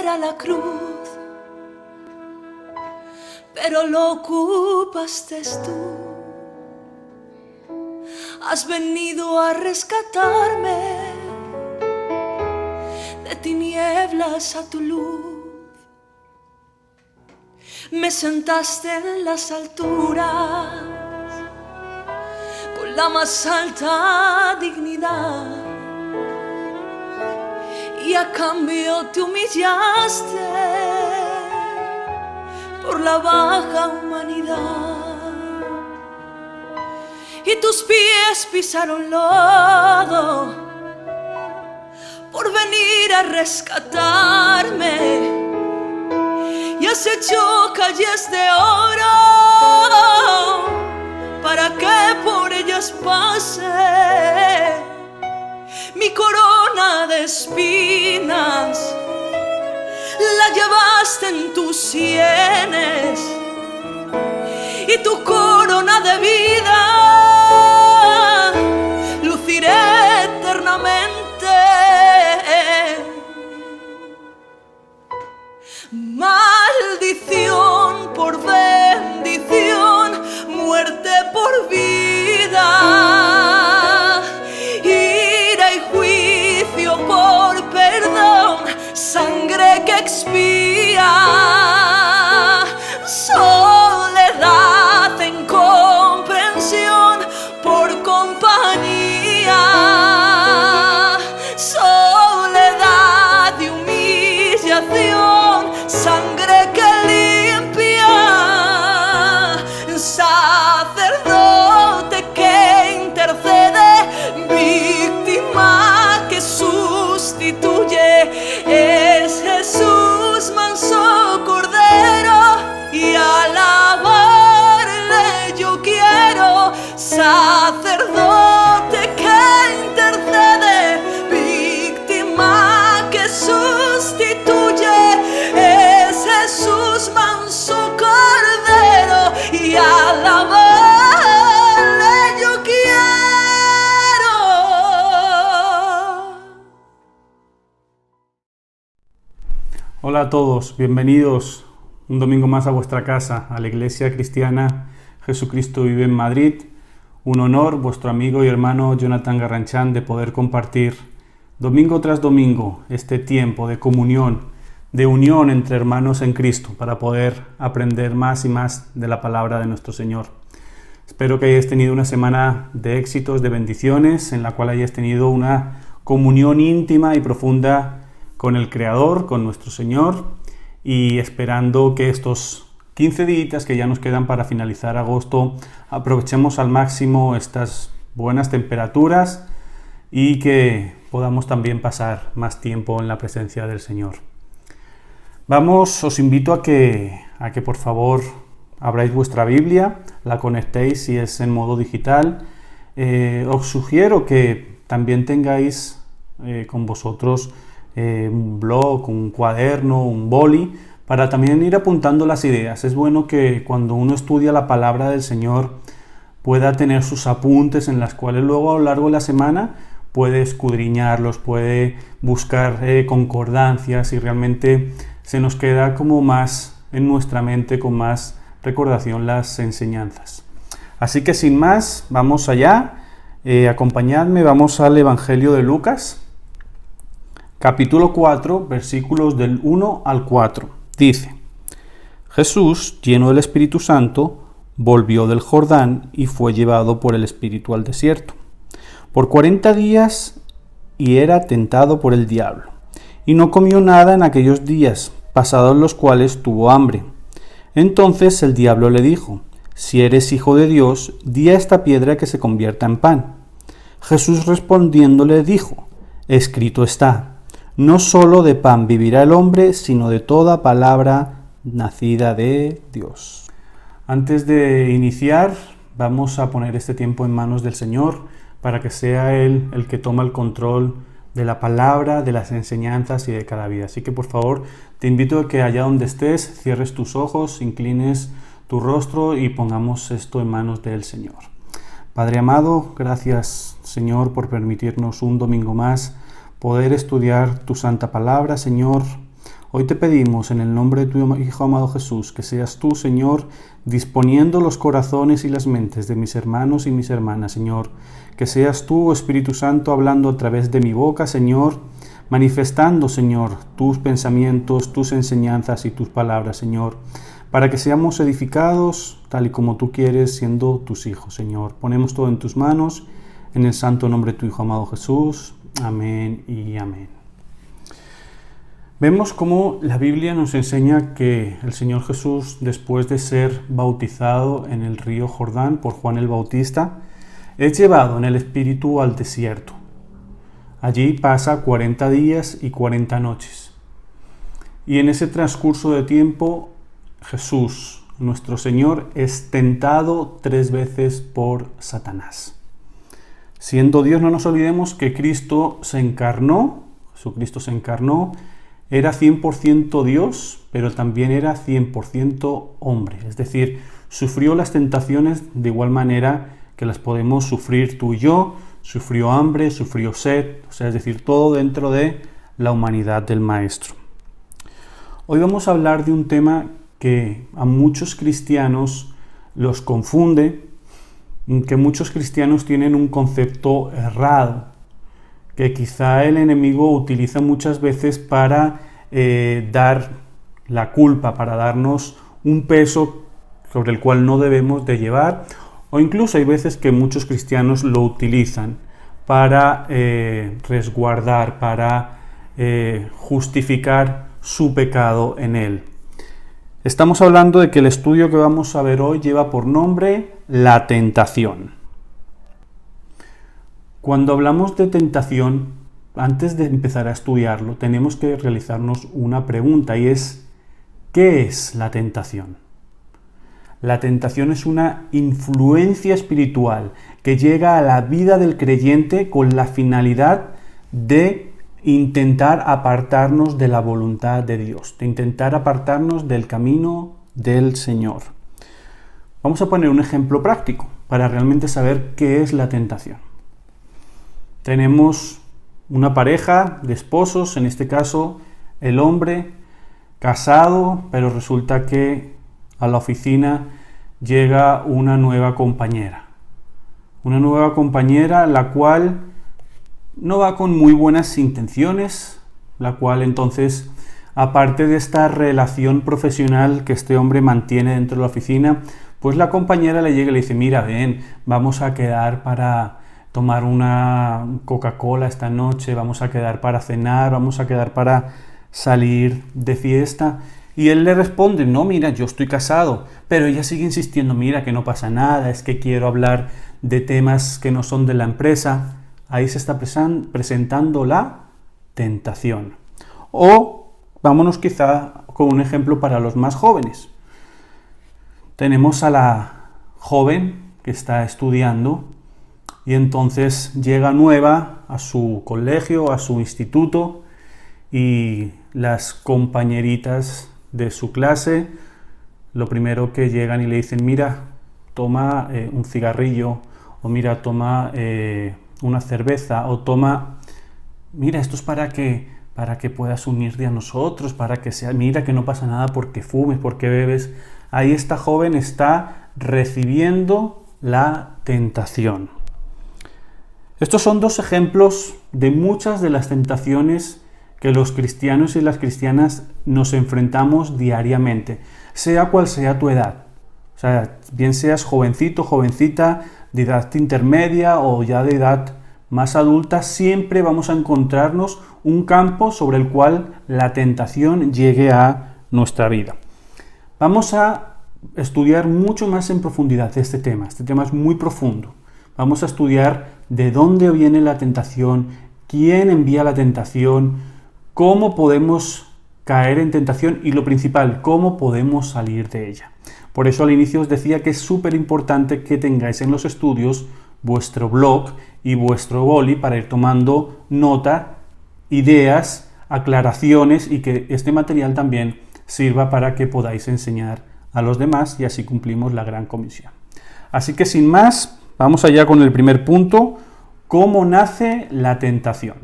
era la cruz, pero lo ocupaste tú. Has venido a rescatarme de tinieblas a tu luz. Me sentaste en las alturas con la más alta dignidad, y a cambio te humillaste por la baja humanidad. Y tus pies pisaron lodo por venir a rescatarme, y has hecho calles de oro para que por ellas pase mi corona de espinas. La llevaste en tus sienes, y tu corona de vida luciré eternamente. Maldición por bendición, muerte por vida, ira y juicio por perdón, sangre que expía, soledad en comprensión por compañía, soledad y humillación, sangre que limpia, sacerdote que intercede, víctima que sustituye, es Jesús manso cordero, y alabarle yo quiero. Sacerdote que intercede, víctima que sustituye, es Jesús manso cordero, y alabarle yo quiero. Hola a todos, bienvenidos un domingo más a vuestra casa, a la Iglesia Cristiana Jesucristo Vive en Madrid. Un honor, vuestro amigo y hermano Jonathan Garranchán, de poder compartir domingo tras domingo este tiempo de comunión, de unión entre hermanos en Cristo, para poder aprender más y más de la palabra de nuestro Señor. Espero que hayáis tenido una semana de éxitos, de bendiciones, en la cual hayáis tenido una comunión íntima y profunda con el Creador, con nuestro Señor, y esperando que estos 15 días que ya nos quedan para finalizar agosto, aprovechemos al máximo estas buenas temperaturas y que podamos también pasar más tiempo en la presencia del Señor. Os invito a que por favor abráis vuestra Biblia, la conectéis si es en modo digital. Os sugiero que también tengáis con vosotros un blog, un cuaderno, un boli, para también ir apuntando las ideas. Es bueno que cuando uno estudia la palabra del Señor pueda tener sus apuntes en las cuales luego a lo largo de la semana puede escudriñarlos, puede buscar concordancias, y realmente se nos queda como más en nuestra mente, con más recordación, las enseñanzas. Así que sin más, vamos allá. Acompañadme, vamos al Evangelio de Lucas, capítulo 4, versículos del 1 al 4. Dice: Jesús, lleno del Espíritu Santo, volvió del Jordán y fue llevado por el Espíritu al desierto por 40 días, y era tentado por el diablo. Y no comió nada en aquellos días, pasados los cuales tuvo hambre. Entonces el diablo le dijo: Si eres hijo de Dios, di a esta piedra que se convierta en pan. Jesús respondiéndole dijo: Escrito está, no solo de pan vivirá el hombre, sino de toda palabra nacida de Dios. Antes de iniciar, vamos a poner este tiempo en manos del Señor, para que sea Él el que toma el control de la palabra, de las enseñanzas y de cada vida. Así que por favor, te invito a que allá donde estés, cierres tus ojos, inclines tu rostro y pongamos esto en manos del Señor. Padre amado, gracias Señor por permitirnos un domingo más poder estudiar tu santa palabra, Señor. Hoy te pedimos en el nombre de tu Hijo amado Jesús, que seas tú, Señor, disponiendo los corazones y las mentes de mis hermanos y mis hermanas, Señor. Que seas tú, Espíritu Santo, hablando a través de mi boca, Señor, manifestando, Señor, tus pensamientos, tus enseñanzas y tus palabras, Señor, para que seamos edificados tal y como tú quieres, siendo tus hijos, Señor. Ponemos todo en tus manos, en el santo nombre de tu Hijo amado Jesús. Amén y amén. Vemos cómo la Biblia nos enseña que el Señor Jesús, después de ser bautizado en el río Jordán por Juan el Bautista, es llevado en el Espíritu al desierto. Allí pasa 40 días y 40 noches. Y en ese transcurso de tiempo, Jesús, nuestro Señor, es tentado 3 veces por Satanás. Siendo Dios, no nos olvidemos que Jesucristo se encarnó, era 100% Dios, pero también era 100% hombre. Es decir, sufrió las tentaciones de igual manera que las podemos sufrir tú y yo. Sufrió hambre, sufrió sed, es decir, todo dentro de la humanidad del Maestro. Hoy vamos a hablar de un tema que a muchos cristianos los confunde, que muchos cristianos tienen un concepto errado, que quizá el enemigo utiliza muchas veces para dar la culpa, para darnos un peso sobre el cual no debemos de llevar, o incluso hay veces que muchos cristianos lo utilizan para resguardar, para justificar su pecado en él. Estamos hablando de que el estudio que vamos a ver hoy lleva por nombre la tentación. Cuando hablamos de tentación, antes de empezar a estudiarlo, tenemos que realizarnos una pregunta y es, ¿qué es la tentación? La tentación es una influencia espiritual que llega a la vida del creyente con la finalidad de intentar apartarnos de la voluntad de Dios, de intentar apartarnos del camino del Señor. Vamos a poner un ejemplo práctico para realmente saber qué es la tentación. Tenemos una pareja de esposos, en este caso el hombre casado, pero resulta que a la oficina llega una nueva compañera. Una nueva compañera la cual no va con muy buenas intenciones, la cual entonces, aparte de esta relación profesional que este hombre mantiene dentro de la oficina, pues la compañera le llega y le dice, mira, ven, vamos a quedar para tomar una Coca-Cola esta noche, vamos a quedar para cenar, vamos a quedar para salir de fiesta. Y él le responde, no, mira, yo estoy casado, pero ella sigue insistiendo, mira, que no pasa nada, es que quiero hablar de temas que no son de la empresa. Ahí se está presentando la tentación. O vámonos quizá con un ejemplo para los más jóvenes. Tenemos a la joven que está estudiando y entonces llega nueva a su colegio, a su instituto, y las compañeritas de su clase lo primero que llegan y le dicen, mira, toma un cigarrillo, o mira, toma una cerveza, o toma, mira, esto es para que puedas unirte a nosotros, para que sea, mira que no pasa nada porque fumes, porque bebes. Ahí esta joven está recibiendo la tentación. Estos son 2 ejemplos de muchas de las tentaciones que los cristianos y las cristianas nos enfrentamos diariamente, sea cual sea tu edad. O sea, bien seas jovencito, jovencita, de edad intermedia o ya de edad más adulta, siempre vamos a encontrarnos un campo sobre el cual la tentación llegue a nuestra vida. Vamos a estudiar mucho más en profundidad este tema. Este tema es muy profundo. Vamos a estudiar de dónde viene la tentación, quién envía la tentación, cómo podemos caer en tentación y lo principal, cómo podemos salir de ella. Por eso al inicio os decía que es súper importante que tengáis en los estudios vuestro blog y vuestro boli para ir tomando nota, ideas, aclaraciones y que este material también sirva para que podáis enseñar a los demás y así cumplimos la gran comisión. Así que sin más, vamos allá con el primer punto, ¿cómo nace la tentación?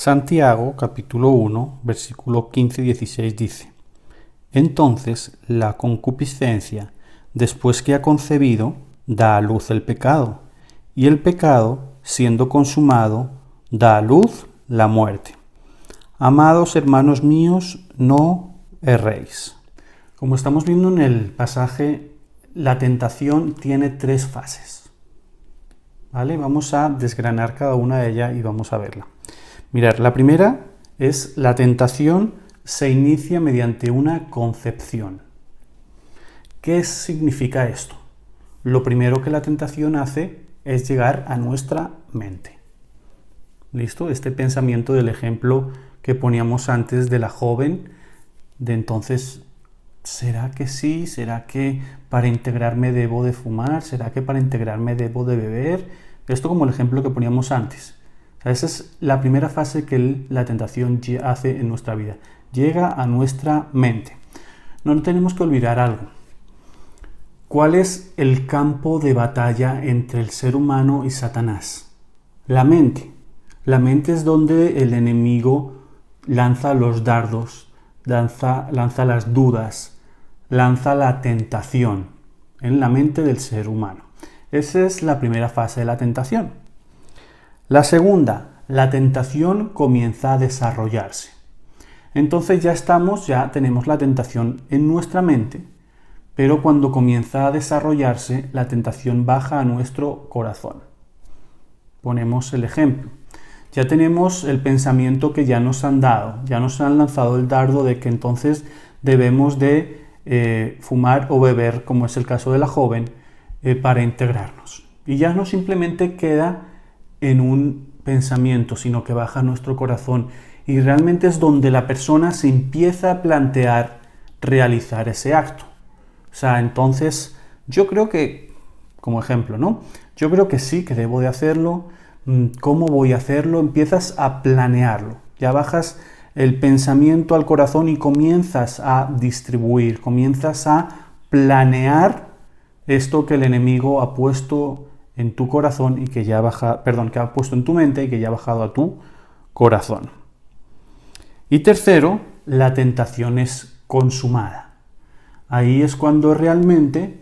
Santiago, capítulo 1, versículo 15 y 16 dice: Entonces la concupiscencia, después que ha concebido, da a luz el pecado, y el pecado, siendo consumado, da a luz la muerte. Amados hermanos míos, no erréis. Como estamos viendo en el pasaje, la tentación tiene 3 fases. ¿Vale? Vamos a desgranar cada una de ellas y vamos a verla. Mirad, la primera es la tentación se inicia mediante una concepción. ¿Qué significa esto? Lo primero que la tentación hace es llegar a nuestra mente. ¿Listo? Este pensamiento del ejemplo que poníamos antes de la joven, de entonces, ¿será que sí? ¿Será que para integrarme debo de fumar? ¿Será que para integrarme debo de beber? Esto como el ejemplo que poníamos antes. O sea, esa es la primera fase que la tentación hace en nuestra vida. Llega a nuestra mente. No tenemos que olvidar algo. ¿Cuál es el campo de batalla entre el ser humano y Satanás? La mente. La mente es donde el enemigo lanza los dardos, lanza las dudas, lanza la tentación en la mente del ser humano. Esa es la primera fase de la tentación. La segunda, la tentación comienza a desarrollarse. Entonces ya tenemos la tentación en nuestra mente, pero cuando comienza a desarrollarse, la tentación baja a nuestro corazón. Ponemos el ejemplo. Ya tenemos el pensamiento que ya nos han dado, ya nos han lanzado el dardo de que entonces debemos de fumar o beber, como es el caso de la joven, para integrarnos. Y ya no simplemente queda en un pensamiento, sino que baja a nuestro corazón. Y realmente es donde la persona se empieza a plantear realizar ese acto. O sea, entonces yo creo que, como ejemplo, ¿no? Yo creo que sí, que debo de hacerlo. ¿Cómo voy a hacerlo? Empiezas a planearlo. Ya bajas el pensamiento al corazón y comienzas a distribuir, comienzas a planear esto que el enemigo ha puesto en tu corazón y que ya que ha puesto en tu mente y que ya ha bajado a tu corazón. Y tercero, la tentación es consumada. Ahí es cuando realmente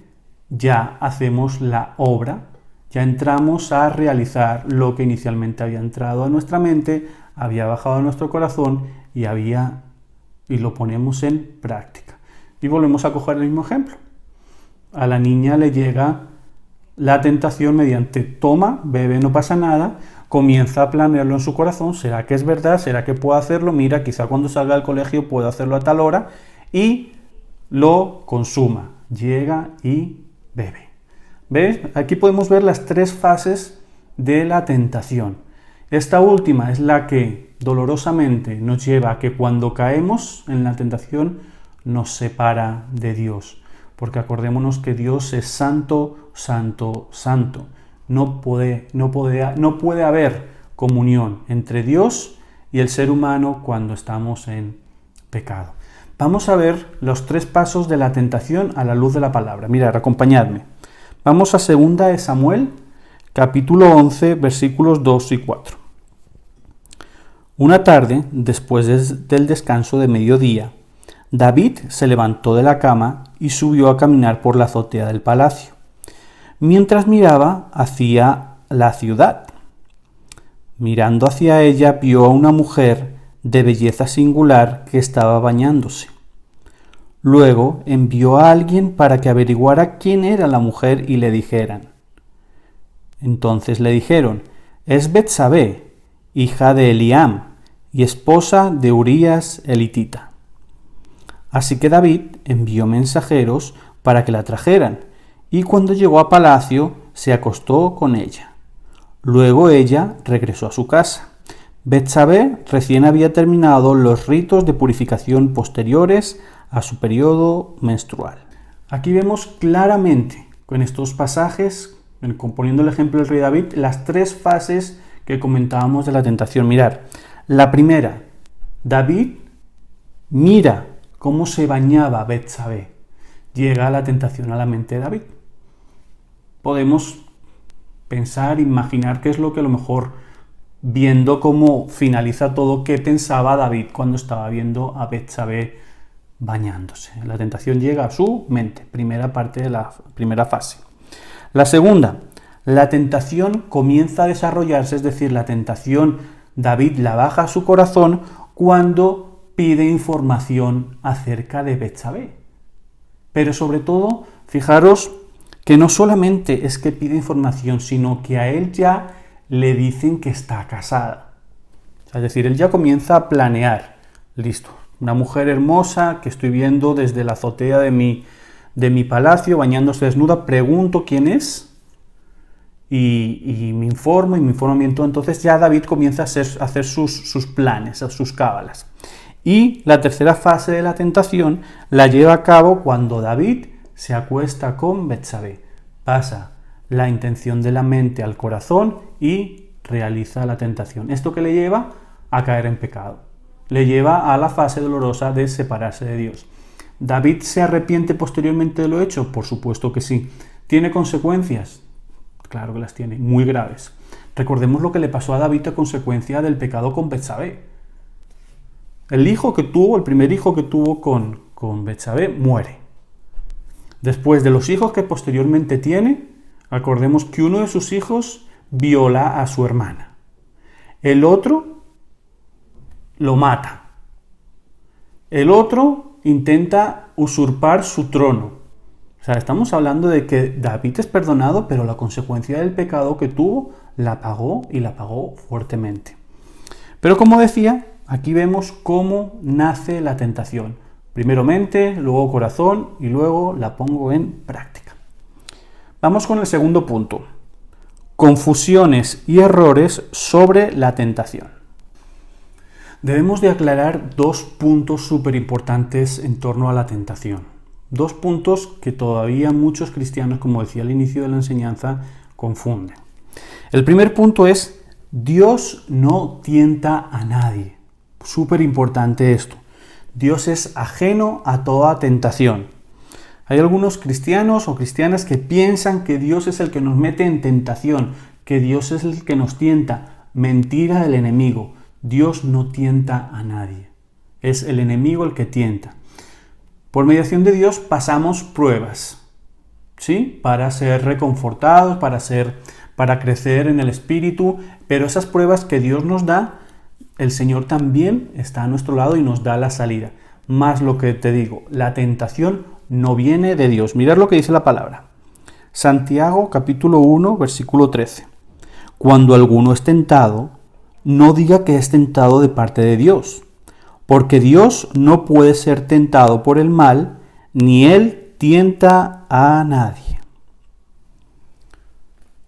ya hacemos la obra, ya entramos a realizar lo que inicialmente había entrado a nuestra mente, había bajado a nuestro corazón y lo ponemos en práctica. Y volvemos a coger el mismo ejemplo. A la niña le llega la tentación mediante toma, bebe, no pasa nada, comienza a planearlo en su corazón, ¿será que es verdad? ¿Será que puedo hacerlo? Mira, quizá cuando salga del colegio puedo hacerlo a tal hora, y lo consuma, llega y bebe. ¿Ves? Aquí podemos ver las 3 fases de la tentación. Esta última es la que dolorosamente nos lleva a que cuando caemos en la tentación nos separa de Dios. Porque acordémonos que Dios es santo, santo, santo. No puede haber comunión entre Dios y el ser humano cuando estamos en pecado. Vamos a ver los 3 pasos de la tentación a la luz de la palabra. Mirad, acompañadme. Vamos a 2 de Samuel, capítulo 11, versículos 2 y 4. Una tarde, después del descanso de mediodía, David se levantó de la cama y subió a caminar por la azotea del palacio, mientras miraba hacia la ciudad. Mirando hacia ella, vio a una mujer de belleza singular que estaba bañándose. Luego envió a alguien para que averiguara quién era la mujer y le dijeran. Entonces le dijeron: es Betsabé, hija de Eliam y esposa de Urías elitita. Así que David envió mensajeros para que la trajeran, y cuando llegó a palacio se acostó con ella. Luego ella regresó a su casa. Betsabé recién había terminado los ritos de purificación posteriores a su periodo menstrual. Aquí vemos claramente con estos pasajes, poniendo el ejemplo del rey David, las 3 fases que comentábamos de la tentación. Mirad, la primera, David mira cómo se bañaba Betsabé. Llega la tentación a la mente de David. Podemos pensar, imaginar qué es lo que a lo mejor viendo cómo finaliza todo, qué pensaba David cuando estaba viendo a Betsabé bañándose. La tentación llega a su mente, primera parte de la primera fase. La segunda, la tentación comienza a desarrollarse, es decir, la tentación David la baja a su corazón cuando pide información acerca de Betsabé. Pero sobre todo, fijaros que no solamente es que pide información, sino que a él ya le dicen que está casada. Es decir, él ya comienza a planear. Listo, una mujer hermosa que estoy viendo desde la azotea de mi palacio, bañándose desnuda, pregunto quién es y me informo y me informo. Entonces ya David comienza a hacer sus planes, sus cábalas. Y la tercera fase de la tentación la lleva a cabo cuando David se acuesta con Betsabé. Pasa la intención de la mente al corazón y realiza la tentación. ¿Esto qué le lleva? A caer en pecado. Le lleva a la fase dolorosa de separarse de Dios. ¿David se arrepiente posteriormente de lo hecho? Por supuesto que sí. ¿Tiene consecuencias? Claro que las tiene, muy graves. Recordemos lo que le pasó a David a consecuencia del pecado con Betsabé. El primer hijo que tuvo con Betsabé, muere. Después de los hijos que posteriormente tiene, acordemos que uno de sus hijos viola a su hermana. El otro lo mata. El otro intenta usurpar su trono. O sea, estamos hablando de que David es perdonado, pero la consecuencia del pecado que tuvo la pagó y la pagó fuertemente. Pero como decía, aquí vemos cómo nace la tentación. Primero mente, luego corazón y luego la pongo en práctica. Vamos con el segundo punto. Confusiones y errores sobre la tentación. Debemos de aclarar dos puntos súper importantes en torno a la tentación. Dos puntos que todavía muchos cristianos, como decía al inicio de la enseñanza, confunden. El primer punto es: Dios no tienta a nadie. Súper importante esto. Dios es ajeno a toda tentación. Hay algunos cristianos o cristianas que piensan que Dios es el que nos mete en tentación, que Dios es el que nos tienta. Mentira del enemigo. Dios no tienta a nadie. Es el enemigo el que tienta. Por mediación de Dios pasamos pruebas, ¿sí? Para ser reconfortados, para crecer en el espíritu, pero esas pruebas que Dios nos da, el Señor también está a nuestro lado y nos da la salida. Más lo que te digo, la tentación no viene de Dios. Mirad lo que dice la palabra. Santiago capítulo 1, versículo 13. Cuando alguno es tentado, no diga que es tentado de parte de Dios, porque Dios no puede ser tentado por el mal, ni Él tienta a nadie.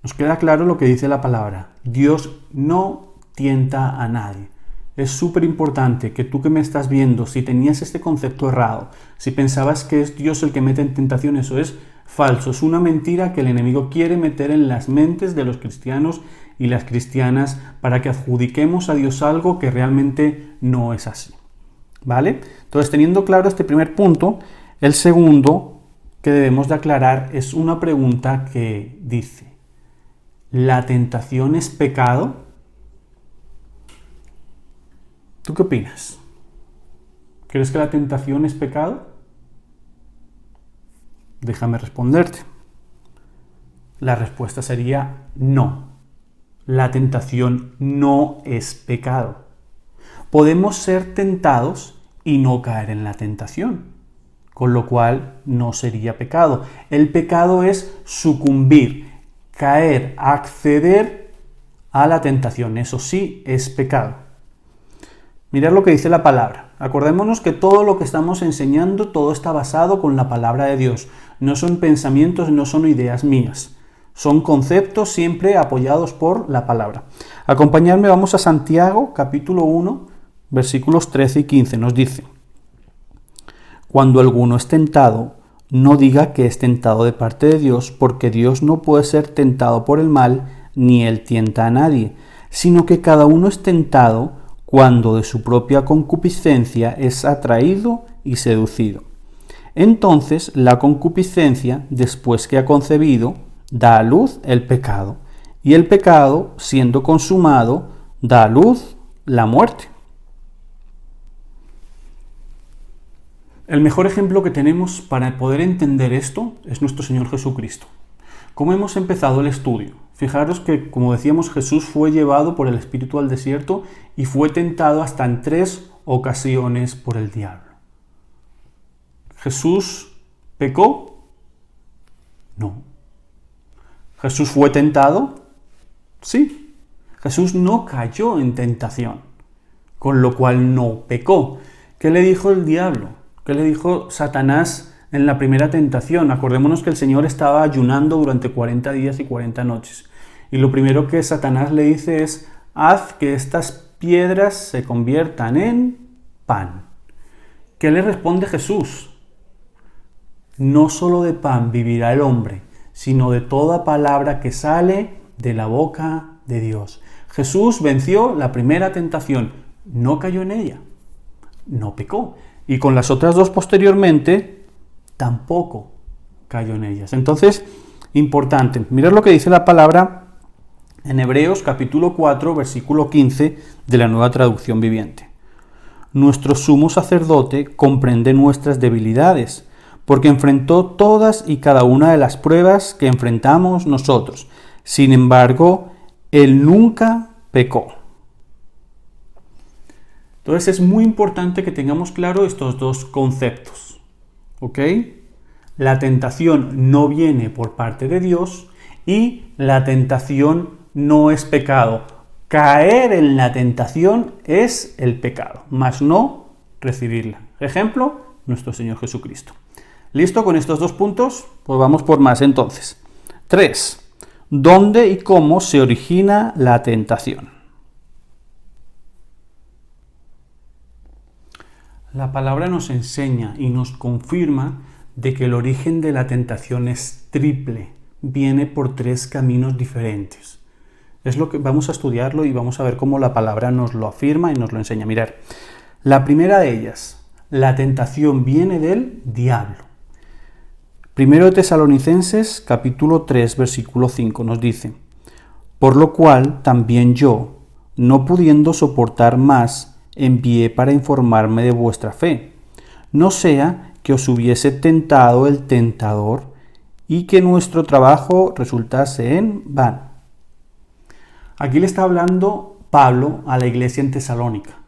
Nos queda claro lo que dice la palabra. Dios no tienta a nadie. Es súper importante que tú que me estás viendo, si tenías este concepto errado, si pensabas que es Dios el que mete en tentación, eso es falso. Es una mentira que el enemigo quiere meter en las mentes de los cristianos y las cristianas para que adjudiquemos a Dios algo que realmente no es así. ¿Vale? Entonces, teniendo claro este primer punto, el segundo que debemos de aclarar es una pregunta que dice: ¿la tentación es pecado? ¿Tú qué opinas? ¿Crees que la tentación es pecado? Déjame responderte. La respuesta sería no. La tentación no es pecado. Podemos ser tentados y no caer en la tentación, con lo cual no sería pecado. El pecado es sucumbir, caer, acceder a la tentación. Eso sí es pecado. Mirad lo que dice la palabra. Acordémonos que todo lo que estamos enseñando, todo está basado con la palabra de Dios. No son pensamientos, no son ideas mías. Son conceptos siempre apoyados por la palabra. Acompañadme, vamos a Santiago, capítulo 1, versículos 13 y 15. Nos dice: cuando alguno es tentado, no diga que es tentado de parte de Dios, porque Dios no puede ser tentado por el mal, ni Él tienta a nadie, sino que cada uno es tentado cuando de su propia concupiscencia es atraído y seducido. Entonces la concupiscencia, después que ha concebido, da a luz el pecado, y el pecado, siendo consumado, da a luz la muerte. El mejor ejemplo que tenemos para poder entender esto es nuestro Señor Jesucristo. ¿Cómo hemos empezado el estudio? Fijaros que, como decíamos, Jesús fue llevado por el Espíritu al desierto y fue tentado hasta en 3 ocasiones por el diablo. ¿Jesús pecó? No. ¿Jesús fue tentado? Sí. Jesús no cayó en tentación, con lo cual no pecó. ¿Qué le dijo el diablo? ¿Qué le dijo Satanás en la primera tentación? Acordémonos que el Señor estaba ayunando durante 40 días y 40 noches. Y lo primero que Satanás le dice es: haz que estas piedras se conviertan en pan. ¿Qué le responde Jesús? No solo de pan vivirá el hombre, sino de toda palabra que sale de la boca de Dios. Jesús venció la primera tentación, no cayó en ella, no pecó. Y con las otras 2 posteriormente, tampoco cayó en ellas. Entonces, importante, mirad lo que dice la palabra en Hebreos capítulo 4, versículo 15 de la Nueva Traducción Viviente. Nuestro sumo sacerdote comprende nuestras debilidades, porque enfrentó todas y cada una de las pruebas que enfrentamos nosotros. Sin embargo, él nunca pecó. Entonces es muy importante que tengamos claro estos 2 conceptos, ¿ok? La tentación no viene por parte de Dios y la tentación no es pecado. Caer en la tentación es el pecado, mas no recibirla. Ejemplo, nuestro Señor Jesucristo. ¿Listo con estos 2 puntos? Pues vamos por más entonces. 3. ¿Dónde y cómo se origina la tentación? La palabra nos enseña y nos confirma de que el origen de la tentación es triple, viene por 3 caminos diferentes. Es lo que vamos a estudiarlo y vamos a ver cómo la palabra nos lo afirma y nos lo enseña. Mirad, la primera de ellas, la tentación viene del diablo. 1 Tesalonicenses capítulo 3 versículo 5 nos dice: por lo cual también yo, no pudiendo soportar más, envié para informarme de vuestra fe, no sea que os hubiese tentado el tentador y que nuestro trabajo resultase en vano. Aquí le está hablando Pablo a la iglesia en Tesalónica.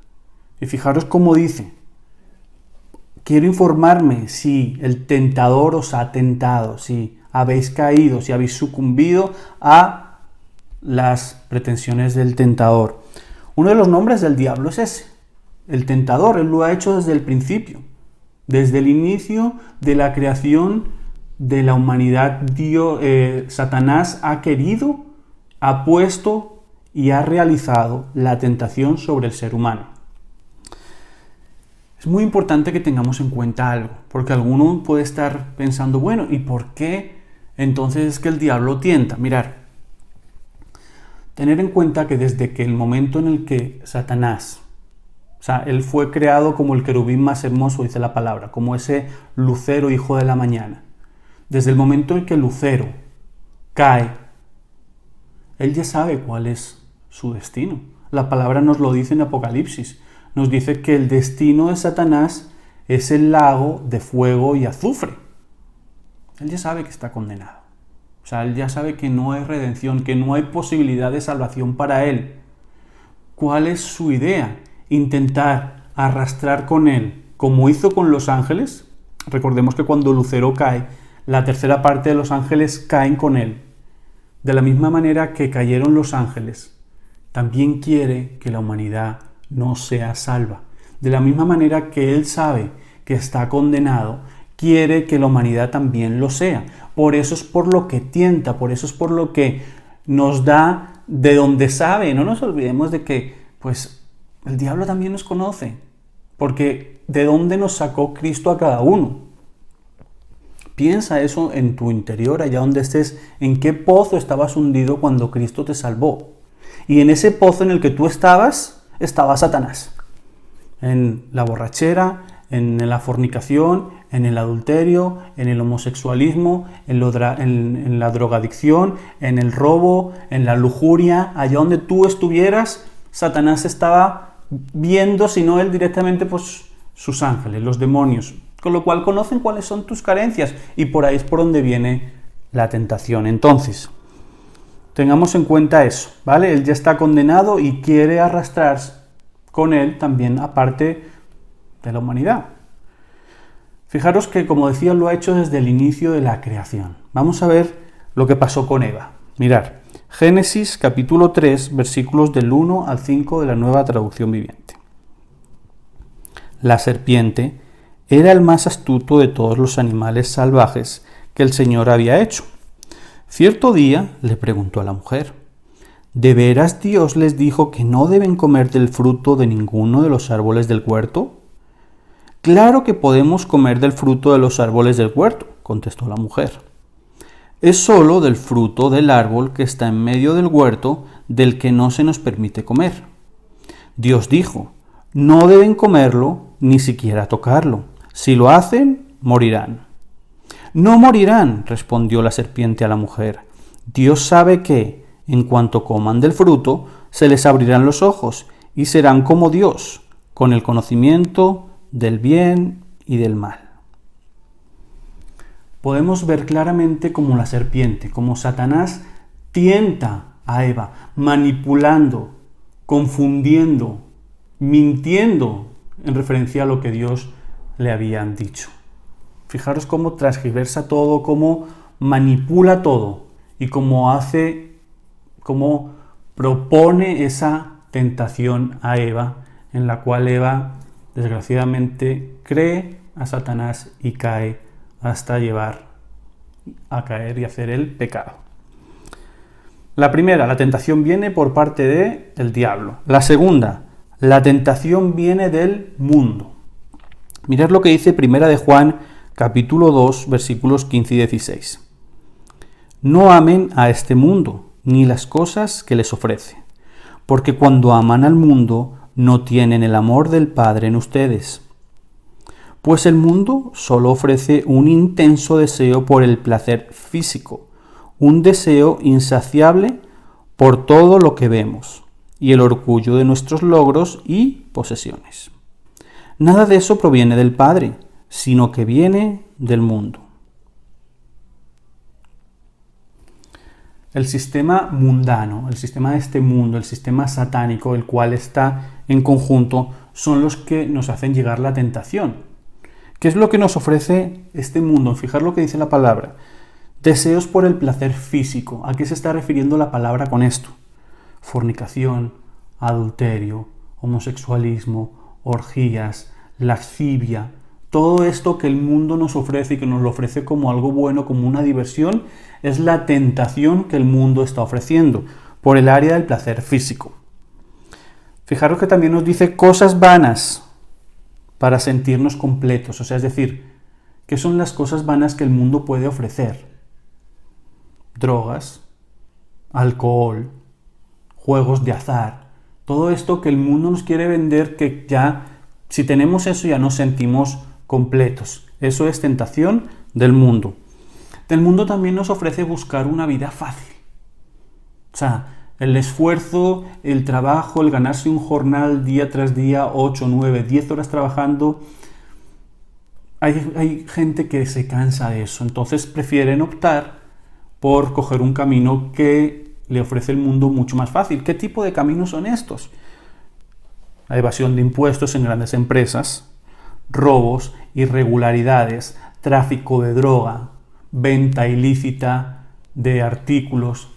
Y fijaros cómo dice: quiero informarme si el tentador os ha tentado, si habéis caído, si habéis sucumbido a las pretensiones del tentador. Uno de los nombres del diablo es ese, el tentador. Él lo ha hecho desde el principio, desde el inicio de la creación de la humanidad. Satanás ha querido, ha puesto y ha realizado la tentación sobre el ser humano. Es muy importante que tengamos en cuenta algo, porque alguno puede estar pensando, bueno, ¿y por qué entonces es que el diablo tienta? Mirad, tener en cuenta que desde que el momento en el que Satanás, o sea, él fue creado como el querubín más hermoso, dice la palabra, como ese lucero hijo de la mañana. Desde el momento en que Lucero cae, él ya sabe cuál es su destino. La palabra nos lo dice en Apocalipsis. Nos dice que el destino de Satanás es el lago de fuego y azufre. Él ya sabe que está condenado. O sea, él ya sabe que no hay redención, que no hay posibilidad de salvación para él. ¿Cuál es su idea? Intentar arrastrar con él, como hizo con los ángeles. Recordemos que cuando Lucero cae, la tercera parte de los ángeles caen con él. De la misma manera que cayeron los ángeles, también quiere que la humanidad no sea salva. De la misma manera que él sabe que está condenado, quiere que la humanidad también lo sea. Por eso es por lo que tienta, por eso es por lo que nos da de donde sabe. No nos olvidemos de que, pues, el diablo también nos conoce, porque de dónde nos sacó Cristo a cada uno. Piensa eso en tu interior, allá donde estés, en qué pozo estabas hundido cuando Cristo te salvó. Y en ese pozo en el que tú estabas, estaba Satanás. En la borrachera, en la fornicación, en el adulterio, en el homosexualismo, en la drogadicción, en el robo, en la lujuria. Allá donde tú estuvieras, Satanás estaba viendo, sino él directamente, pues sus ángeles, los demonios, con lo cual conocen cuáles son tus carencias y por ahí es por donde viene la tentación. Entonces, tengamos en cuenta eso, ¿vale? Él ya está condenado y quiere arrastrarse con él también a parte de la humanidad. Fijaros que, como decía, lo ha hecho desde el inicio de la creación. Vamos a ver lo que pasó con Eva. Mirad, Génesis capítulo 3, versículos del 1 al 5 de la Nueva Traducción Viviente. La serpiente era el más astuto de todos los animales salvajes que el Señor había hecho. Cierto día le preguntó a la mujer: ¿de veras Dios les dijo que no deben comer del fruto de ninguno de los árboles del huerto? Claro que podemos comer del fruto de los árboles del huerto, contestó la mujer. Es solo del fruto del árbol que está en medio del huerto del que no se nos permite comer. Dios dijo: no deben comerlo ni siquiera tocarlo. Si lo hacen, morirán. No morirán, respondió la serpiente a la mujer. Dios sabe que, en cuanto coman del fruto, se les abrirán los ojos y serán como Dios, con el conocimiento del bien y del mal. Podemos ver claramente cómo la serpiente, como Satanás, tienta a Eva, manipulando, confundiendo, mintiendo en referencia a lo que Dios le habían dicho. Fijaros cómo transgiversa todo, cómo manipula todo y cómo propone esa tentación a Eva, en la cual Eva, desgraciadamente, cree a Satanás y cae hasta llevar a caer y hacer el pecado. La primera, la tentación viene por parte del diablo. La segunda, la tentación viene del mundo. Mirad lo que dice Primera de Juan, capítulo 2, versículos 15 y 16. No amen a este mundo, ni las cosas que les ofrece, porque cuando aman al mundo, no tienen el amor del Padre en ustedes. Pues el mundo solo ofrece un intenso deseo por el placer físico, un deseo insaciable por todo lo que vemos, y el orgullo de nuestros logros y posesiones. Nada de eso proviene del Padre, sino que viene del mundo. El sistema mundano, el sistema de este mundo, el sistema satánico, el cual está en conjunto, son los que nos hacen llegar la tentación. ¿Qué es lo que nos ofrece este mundo? Fijar lo que dice la palabra. Deseos por el placer físico. ¿A qué se está refiriendo la palabra con esto? Fornicación, adulterio, homosexualismo, orgías, lascivia. Todo esto que el mundo nos ofrece y que nos lo ofrece como algo bueno, como una diversión, es la tentación que el mundo está ofreciendo por el área del placer físico. Fijaros que también nos dice cosas vanas para sentirnos completos. O sea, es decir, ¿qué son las cosas vanas que el mundo puede ofrecer? Drogas, alcohol, juegos de azar. Todo esto que el mundo nos quiere vender, que ya, si tenemos eso, ya nos sentimos completos. Eso es tentación del mundo. El mundo también nos ofrece buscar una vida fácil. O sea, el esfuerzo, el trabajo, el ganarse un jornal día tras día, 8, 9, 10 horas trabajando. Hay gente que se cansa de eso, entonces prefieren optar por coger un camino que le ofrece el mundo mucho más fácil. ¿Qué tipo de caminos son estos? La evasión de impuestos en grandes empresas, robos, irregularidades, tráfico de droga, venta ilícita de artículos.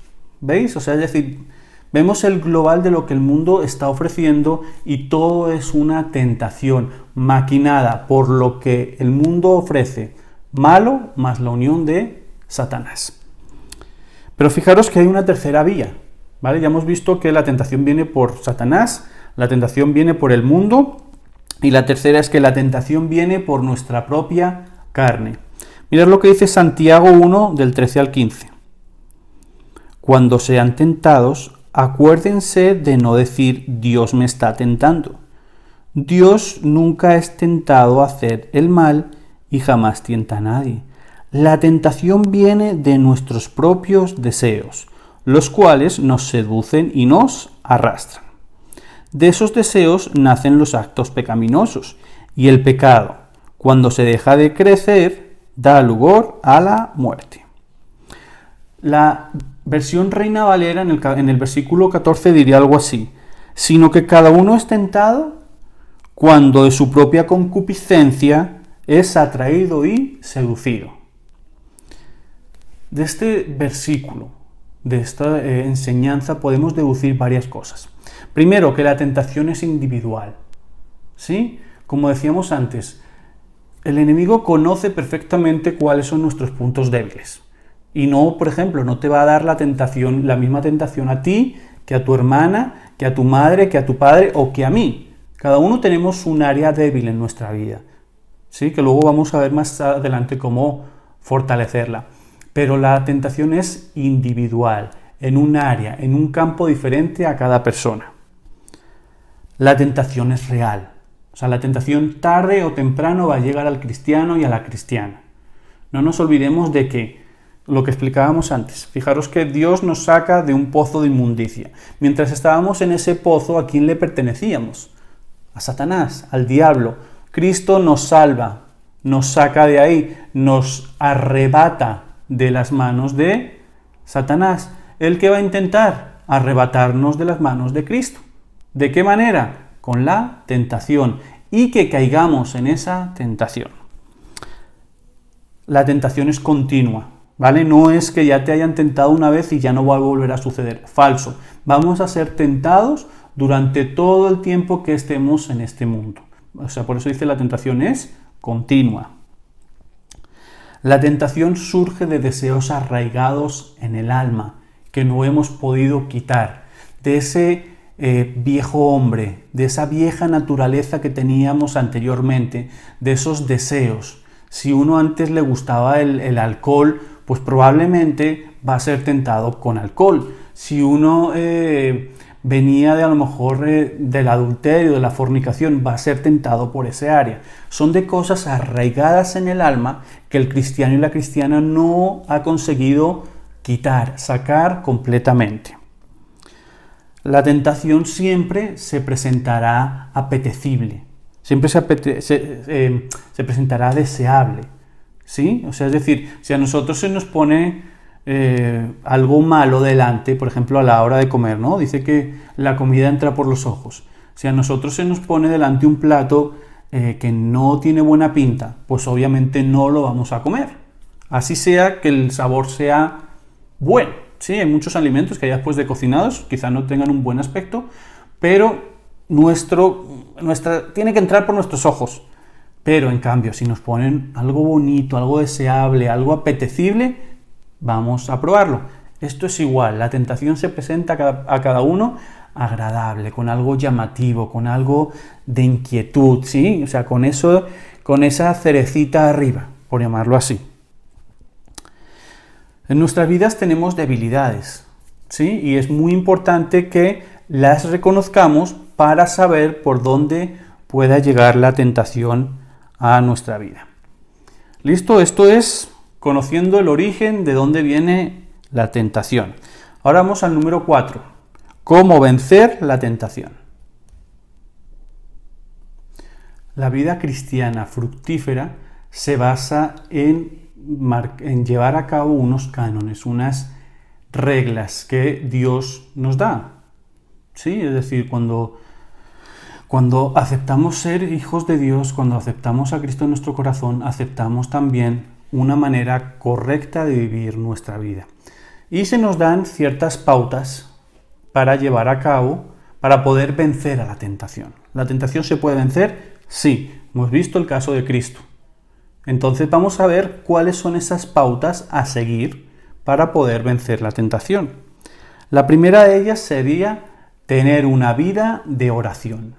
¿Veis? O sea, es decir, vemos el global de lo que el mundo está ofreciendo y todo es una tentación maquinada por lo que el mundo ofrece, malo más la unión de Satanás. Pero fijaros que hay una tercera vía, ¿vale? Ya hemos visto que la tentación viene por Satanás, la tentación viene por el mundo y la tercera es que la tentación viene por nuestra propia carne. Mirad lo que dice Santiago 1 del 13 al 15. Cuando sean tentados, acuérdense de no decir Dios me está tentando. Dios nunca es tentado a hacer el mal y jamás tienta a nadie. La tentación viene de nuestros propios deseos, los cuales nos seducen y nos arrastran. de esos deseos nacen los actos pecaminosos, y el pecado, cuando se deja de crecer, da lugar a la muerte. La versión Reina Valera en el versículo 14 diría algo así: sino que cada uno es tentado cuando de su propia concupiscencia es atraído y seducido. De este versículo, de esta enseñanza, podemos deducir varias cosas. Primero, que la tentación es individual. ¿Sí? Como decíamos antes, el enemigo conoce perfectamente cuáles son nuestros puntos débiles. Y no, por ejemplo, no te va a dar la misma tentación a ti, que a tu hermana, que a tu madre, que a tu padre o que a mí. Cada uno tenemos un área débil en nuestra vida. ¿Sí? Que luego vamos a ver más adelante cómo fortalecerla. Pero la tentación es individual, en un área, en un campo diferente a cada persona. La tentación es real. O sea, la tentación tarde o temprano va a llegar al cristiano y a la cristiana. No nos olvidemos de que, lo que explicábamos antes, fijaros que Dios nos saca de un pozo de inmundicia. Mientras estábamos en ese pozo, ¿a quién le pertenecíamos? A Satanás, al diablo. Cristo nos salva, nos saca de ahí, nos arrebata de las manos de Satanás. ¿El que va a intentar? Arrebatarnos de las manos de Cristo. ¿De qué manera? Con la tentación, y que caigamos en esa tentación. La tentación es continua, ¿vale? No es que ya te hayan tentado una vez y ya no va a volver a suceder. Falso. Vamos a ser tentados durante todo el tiempo que estemos en este mundo. O sea, por eso dice la tentación es continua. La tentación surge de deseos arraigados en el alma que no hemos podido quitar, de ese viejo hombre, de esa vieja naturaleza que teníamos anteriormente, de esos deseos. Si uno antes le gustaba el alcohol, pues probablemente va a ser tentado con alcohol. Si uno venía de a lo mejor del adulterio, de la fornicación, va a ser tentado por ese área. Son de cosas arraigadas en el alma que el cristiano y la cristiana no ha conseguido quitar, sacar completamente. La tentación siempre se presentará apetecible, siempre se presentará deseable, ¿sí? O sea, es decir, si a nosotros se nos pone algo malo delante, por ejemplo, a la hora de comer, ¿no? Dice que la comida entra por los ojos. Si a nosotros se nos pone delante un plato que no tiene buena pinta, pues obviamente no lo vamos a comer. Así sea que el sabor sea bueno. Sí, hay muchos alimentos que ya después de cocinados quizá no tengan un buen aspecto, pero tiene que entrar por nuestros ojos. Pero en cambio, si nos ponen algo bonito, algo deseable, algo apetecible, vamos a probarlo. Esto es igual, la tentación se presenta a cada uno agradable, con algo llamativo, con algo de inquietud, ¿sí? O sea, con esa cerecita arriba, por llamarlo así. En nuestras vidas tenemos debilidades, ¿sí? Y es muy importante que las reconozcamos para saber por dónde pueda llegar la tentación a nuestra vida. ¿Listo? Esto es conociendo el origen de dónde viene la tentación. Ahora vamos al número 4. ¿Cómo vencer la tentación? La vida cristiana fructífera se basa en llevar a cabo unos cánones, unas reglas que Dios nos da. ¿Sí? Es decir, cuando aceptamos ser hijos de Dios, cuando aceptamos a Cristo en nuestro corazón, aceptamos también una manera correcta de vivir nuestra vida. Y se nos dan ciertas pautas para llevar a cabo, para poder vencer a la tentación. ¿La tentación se puede vencer? Sí. Hemos visto el caso de Cristo. Entonces vamos a ver cuáles son esas pautas a seguir para poder vencer la tentación. La primera de ellas sería tener una vida de oración.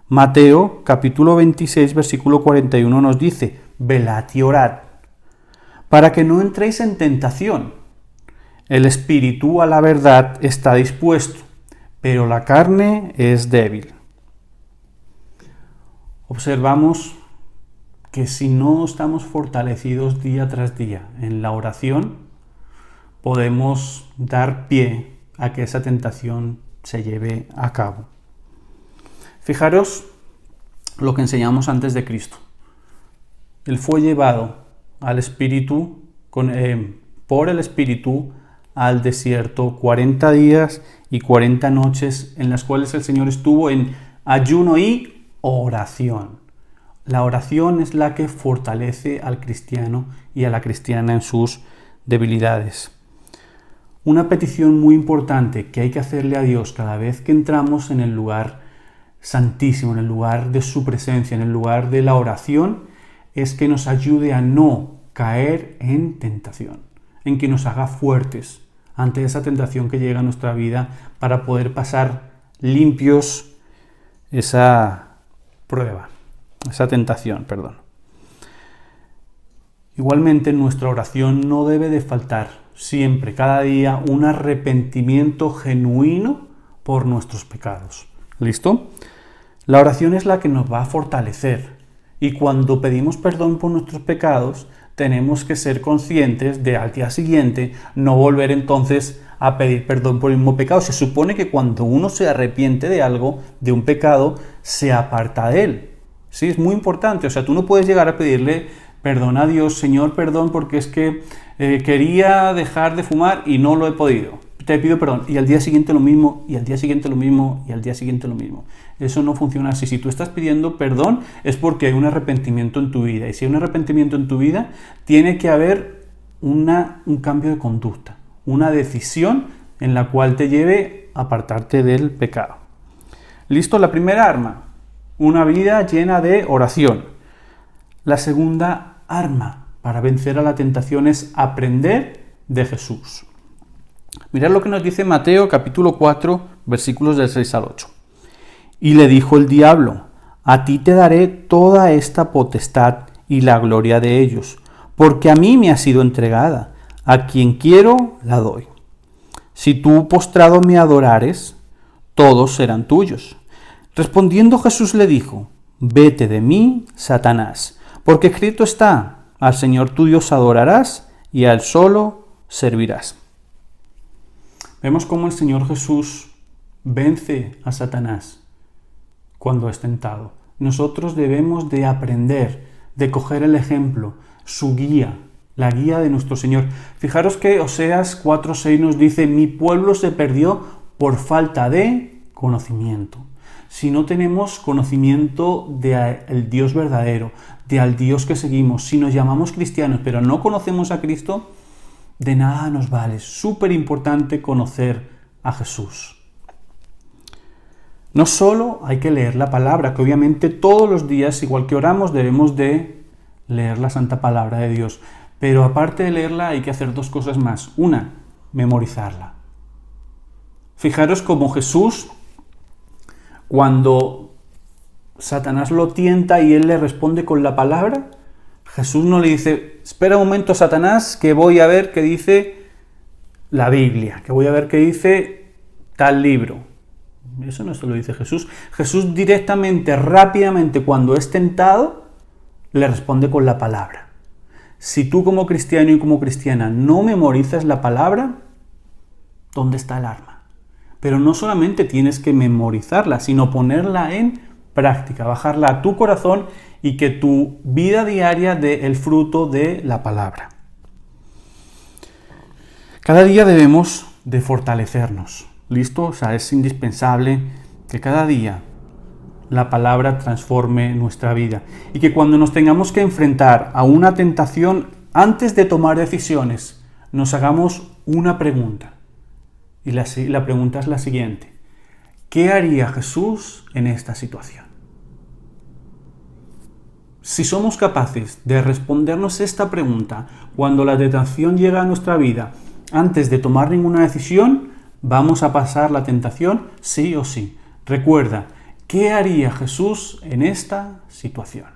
Mateo capítulo 26 versículo 41 nos dice: velad y orad, para que no entréis en tentación. El espíritu a la verdad está dispuesto, pero la carne es débil. Observamos que si no estamos fortalecidos día tras día en la oración, podemos dar pie a que esa tentación se lleve a cabo. Fijaros lo que enseñamos antes de Cristo. Él fue llevado al Espíritu, por el Espíritu al desierto 40 días y 40 noches en las cuales el Señor estuvo en ayuno y oración. La oración es la que fortalece al cristiano y a la cristiana en sus debilidades. Una petición muy importante que hay que hacerle a Dios cada vez que entramos en el lugar santísimo, en el lugar de su presencia, en el lugar de la oración, es que nos ayude a no caer en tentación, en que nos haga fuertes ante esa tentación que llega a nuestra vida para poder pasar limpios esa prueba, esa tentación, perdón. Igualmente en nuestra oración no debe de faltar siempre, cada día, un arrepentimiento genuino por nuestros pecados. ¿Listo? La oración es la que nos va a fortalecer y cuando pedimos perdón por nuestros pecados tenemos que ser conscientes de al día siguiente no volver entonces a pedir perdón por el mismo pecado. Se supone que cuando uno se arrepiente de algo, de un pecado, se aparta de él. Sí, es muy importante. O sea, tú no puedes llegar a pedirle perdón a Dios, Señor, perdón porque es que quería dejar de fumar y no lo he podido. Te pido perdón. Y al día siguiente lo mismo, y al día siguiente lo mismo, y al día siguiente lo mismo. Eso no funciona así. Si tú estás pidiendo perdón es porque hay un arrepentimiento en tu vida. Y si hay un arrepentimiento en tu vida, tiene que haber un cambio de conducta, una decisión en la cual te lleve a apartarte del pecado. ¿Listo? La primera arma, una vida llena de oración. La segunda arma para vencer a la tentación es aprender de Jesús. Mirad lo que nos dice Mateo capítulo 4, versículos del 6 al 8. Y le dijo el diablo: a ti te daré toda esta potestad y la gloria de ellos, porque a mí me ha sido entregada, a quien quiero la doy. Si tú postrado me adorares, todos serán tuyos. Respondiendo Jesús le dijo: vete de mí, Satanás, porque escrito está: al Señor tu Dios adorarás y a Él solo servirás. Vemos cómo el Señor Jesús vence a Satanás cuando es tentado. Nosotros debemos de aprender, de coger el ejemplo, su guía, la guía de nuestro Señor. Fijaros que Oseas 4:6 nos dice: mi pueblo se perdió por falta de conocimiento. Si no tenemos conocimiento del Dios verdadero, del Dios que seguimos, si nos llamamos cristianos pero no conocemos a Cristo, de nada nos vale. Es súper importante conocer a Jesús. No solo hay que leer la palabra, que obviamente todos los días, igual que oramos, debemos de leer la santa palabra de Dios. Pero aparte de leerla hay que hacer dos cosas más. Una, memorizarla. Fijaros cómo Jesús, cuando Satanás lo tienta y él le responde con la palabra, Jesús no le dice: espera un momento, Satanás, que voy a ver qué dice la Biblia, que voy a ver qué dice tal libro. Eso no se lo dice Jesús. Jesús directamente, rápidamente, cuando es tentado, le responde con la palabra. Si tú como cristiano y como cristiana no memorizas la palabra, ¿dónde está el arma? Pero no solamente tienes que memorizarla, sino ponerla en práctica, bajarla a tu corazón y que tu vida diaria dé el fruto de la palabra. Cada día debemos de fortalecernos. ¿Listo? O sea, es indispensable que cada día la palabra transforme nuestra vida y que cuando nos tengamos que enfrentar a una tentación, antes de tomar decisiones, nos hagamos una pregunta. Y la pregunta es la siguiente: ¿qué haría Jesús en esta situación? Si somos capaces de respondernos esta pregunta cuando la tentación llega a nuestra vida, antes de tomar ninguna decisión, vamos a pasar la tentación sí o sí. Recuerda, ¿qué haría Jesús en esta situación?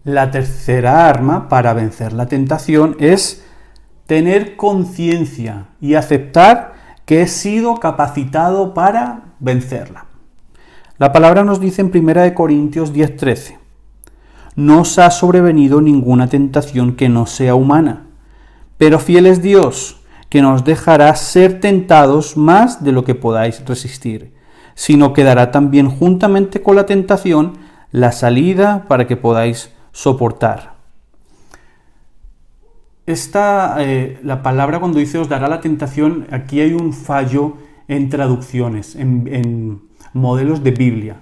La tercera arma para vencer la tentación es tener conciencia y aceptar que he sido capacitado para vencerla. La palabra nos dice en 1 Corintios 10:13: no os ha sobrevenido ninguna tentación que no sea humana, pero fiel es Dios, que nos dejará ser tentados más de lo que podáis resistir, sino que dará también juntamente con la tentación la salida para que podáis soportar. La palabra cuando dice os dará la tentación, aquí hay un fallo en traducciones, en modelos de Biblia,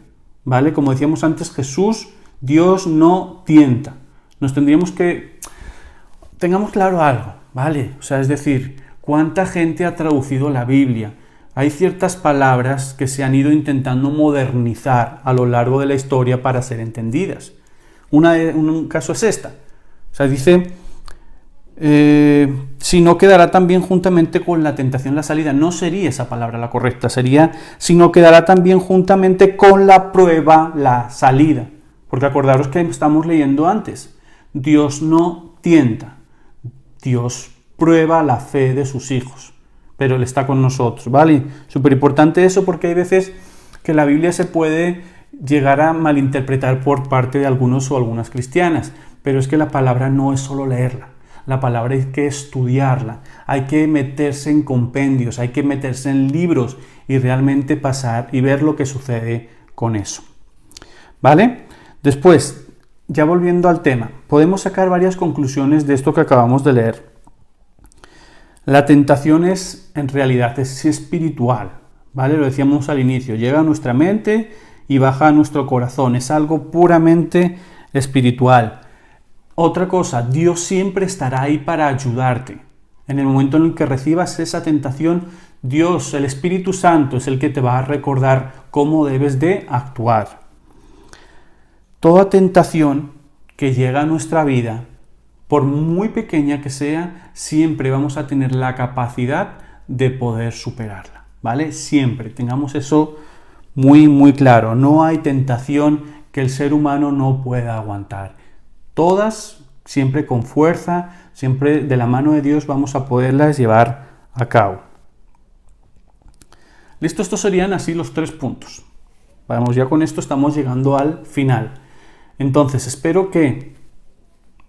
¿vale? Como decíamos antes, Jesús, Dios no tienta. Tengamos claro algo, ¿vale? O sea, es decir, ¿cuánta gente ha traducido la Biblia? Hay ciertas palabras que se han ido intentando modernizar a lo largo de la historia para ser entendidas. Un caso es esta. O sea, dice, si no quedará también juntamente con la tentación la salida. No sería esa palabra la correcta, sería, si no quedará también juntamente con la prueba la salida. Porque acordaros que estamos leyendo antes. Dios no tienta. Dios prueba la fe de sus hijos. Pero Él está con nosotros, ¿vale? Súper importante eso porque hay veces que la Biblia se puede llegar a malinterpretar por parte de algunos o algunas cristianas, pero es que la palabra no es solo leerla, la palabra hay que estudiarla, hay que meterse en compendios, hay que meterse en libros y realmente pasar y ver lo que sucede con eso, ¿vale? Después, ya volviendo al tema, podemos sacar varias conclusiones de esto que acabamos de leer. La tentación en realidad es espiritual, ¿vale? Lo decíamos al inicio, llega a nuestra mente y baja a nuestro corazón, es algo puramente espiritual. Otra cosa, Dios siempre estará ahí para ayudarte. En el momento en el que recibas esa tentación, Dios, el Espíritu Santo, es el que te va a recordar cómo debes de actuar. Toda tentación que llega a nuestra vida, por muy pequeña que sea, siempre vamos a tener la capacidad de poder superarla, ¿vale? Siempre, tengamos eso muy, muy claro. No hay tentación que el ser humano no pueda aguantar. Todas, siempre con fuerza, siempre de la mano de Dios vamos a poderlas llevar a cabo. Listo, estos serían así los 3 puntos. Vamos, ya con esto estamos llegando al final. Entonces, espero que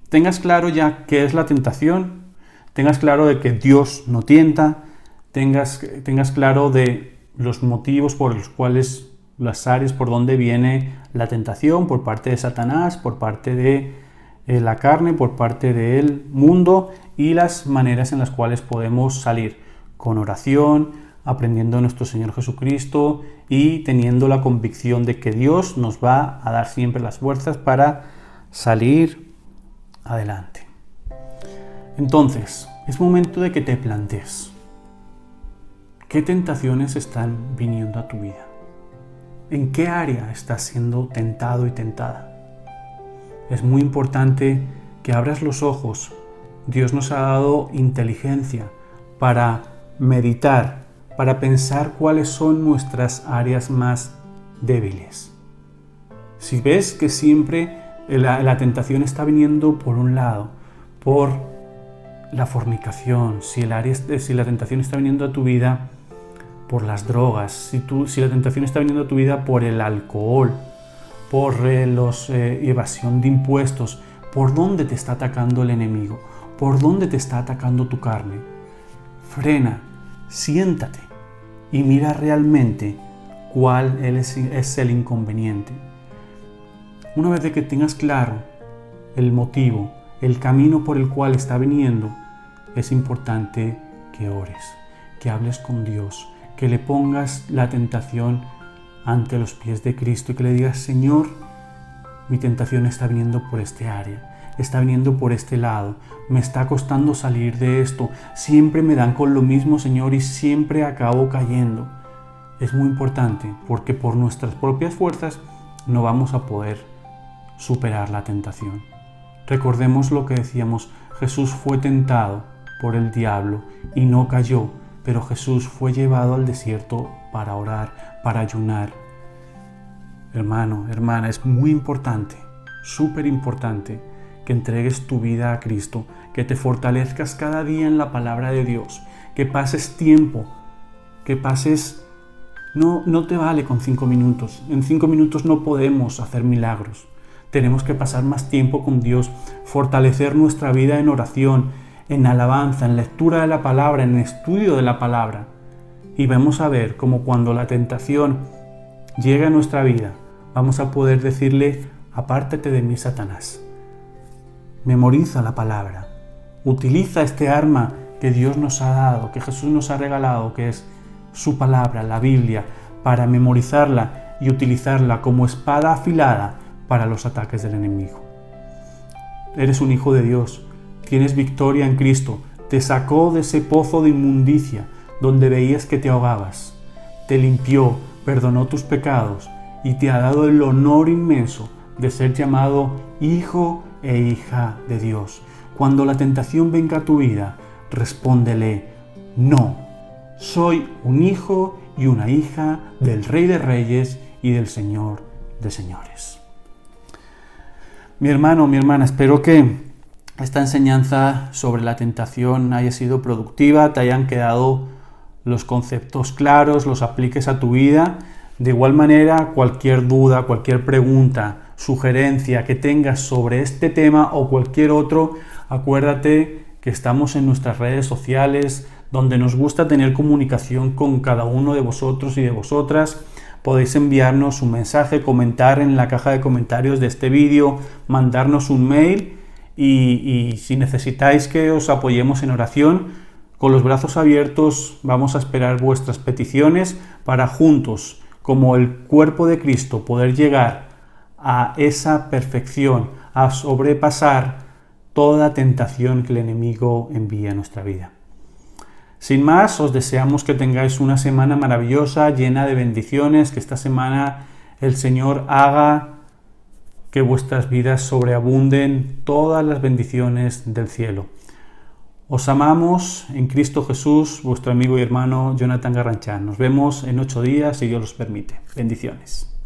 tengas claro ya qué es la tentación, tengas claro de que Dios no tienta, tengas claro de los motivos por los cuales, las áreas por donde viene la tentación, por parte de Satanás, por parte de la carne, por parte del mundo y las maneras en las cuales podemos salir con oración, aprendiendo de nuestro Señor Jesucristo y teniendo la convicción de que Dios nos va a dar siempre las fuerzas para salir adelante. Entonces, es momento de que te plantees qué tentaciones están viniendo a tu vida. ¿En qué área estás siendo tentado y tentada? Es muy importante que abras los ojos. Dios nos ha dado inteligencia para meditar, para pensar cuáles son nuestras áreas más débiles. Si ves que siempre la tentación está viniendo por un lado, por la fornicación, si la tentación está viniendo a tu vida por las drogas, si la tentación está viniendo a tu vida por el alcohol, por evasión de impuestos, ¿por dónde te está atacando el enemigo? ¿Por dónde te está atacando tu carne? Frena, siéntate y mira realmente cuál es el inconveniente. Una vez de que tengas claro el motivo, el camino por el cual está viniendo, es importante que ores, que hables con Dios, que le pongas la tentación ante los pies de Cristo y que le digas: Señor, mi tentación está viniendo por este área, está viniendo por este lado, me está costando salir de esto, siempre me dan con lo mismo, Señor, y siempre acabo cayendo. Es muy importante porque por nuestras propias fuerzas no vamos a poder superar la tentación. Recordemos lo que decíamos, Jesús fue tentado por el diablo y no cayó, pero Jesús fue llevado al desierto para orar, para ayunar. Hermano, hermana, es muy importante, súper importante que entregues tu vida a Cristo, que te fortalezcas cada día en la palabra de Dios, que pases tiempo, que pases... No te vale con 5 minutos, en 5 minutos no podemos hacer milagros. Tenemos que pasar más tiempo con Dios, fortalecer nuestra vida en oración, en alabanza, en lectura de la palabra, en estudio de la palabra. Y vamos a ver cómo cuando la tentación llegue a nuestra vida, vamos a poder decirle: apártate de mí, Satanás. Memoriza la palabra. Utiliza este arma que Dios nos ha dado, que Jesús nos ha regalado, que es su palabra, la Biblia, para memorizarla y utilizarla como espada afilada para los ataques del enemigo. Eres un hijo de Dios, tienes victoria en Cristo, te sacó de ese pozo de inmundicia donde veías que te ahogabas, te limpió, perdonó tus pecados y te ha dado el honor inmenso de ser llamado hijo e hija de Dios. Cuando la tentación venga a tu vida, respóndele: no, soy un hijo y una hija del Rey de Reyes y del Señor de Señores. Mi hermano, mi hermana, espero que esta enseñanza sobre la tentación haya sido productiva, te hayan quedado los conceptos claros, los apliques a tu vida. De igual manera, cualquier duda, cualquier pregunta, sugerencia que tengas sobre este tema o cualquier otro, acuérdate que estamos en nuestras redes sociales, donde nos gusta tener comunicación con cada uno de vosotros y de vosotras. Podéis enviarnos un mensaje, comentar en la caja de comentarios de este vídeo, mandarnos un mail y si necesitáis que os apoyemos en oración, con los brazos abiertos vamos a esperar vuestras peticiones para juntos, como el cuerpo de Cristo, poder llegar a esa perfección, a sobrepasar toda tentación que el enemigo envía a nuestra vida. Sin más, os deseamos que tengáis una semana maravillosa, llena de bendiciones, que esta semana el Señor haga que vuestras vidas sobreabunden todas las bendiciones del cielo. Os amamos en Cristo Jesús, vuestro amigo y hermano Jonathan Garranchán. Nos vemos en 8 días, si Dios los permite. Bendiciones.